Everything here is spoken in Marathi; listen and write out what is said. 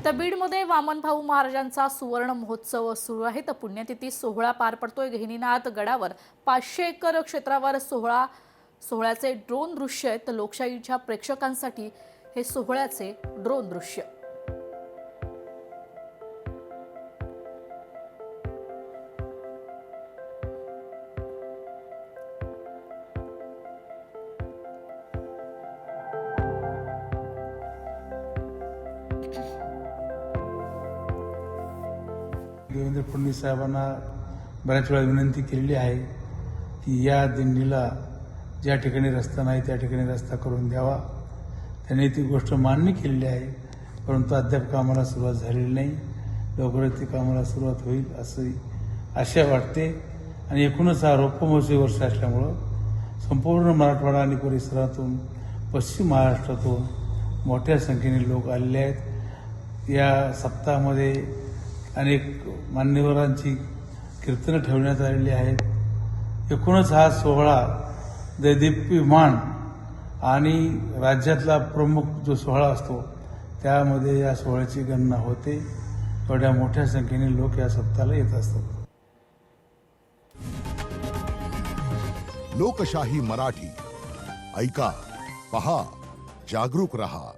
तर बीडमध्ये वामनभाऊ महाराजांचा सुवर्ण महोत्सव सुरू आहे। तर पुण्यतिथी सोहळा पार पडतोय। गहिनीनाथ गडावर 500 एकर क्षेत्रावर सोहळ्याचे ड्रोन दृश्य आहेत। तर लोकशाहीच्या प्रेक्षकांसाठी हे सोहळ्याचे ड्रोन दृश्य। देवेंद्र फडणवीस साहेबांना बऱ्याच वेळा विनंती केलेली आहे की या दिंडीला ज्या ठिकाणी रस्ता नाही त्या ठिकाणी रस्ता करून द्यावा। त्यांनी ती गोष्ट मान्य केलेली आहे, परंतु अद्याप कामाला सुरुवात झालेली नाही। लवकरच ती कामाला सुरुवात होईल अशी आशा वाटते। आणि एकूणच हा रोपा महोत्सवी वर्ष असल्यामुळं संपूर्ण मराठवाडा आणि परिसरातून पश्चिम महाराष्ट्रातून मोठ्या संख्येने लोक आलेले आहेत। या सप्ताहामध्ये अनेक मान्यवरांची कीर्तनं ठेवण्यात आलेली आहेत। एकूणच हा सोहळा दैदिप्यमान आणि राज्यातला प्रमुख जो सोहळा असतो त्यामध्ये या सोहळ्याची गणना होते। एवढ्या मोठ्या संख्येने लोक या सप्ताहाला येत असतात। लोकशाही मराठी ऐका, पहा, जागरूक रहा।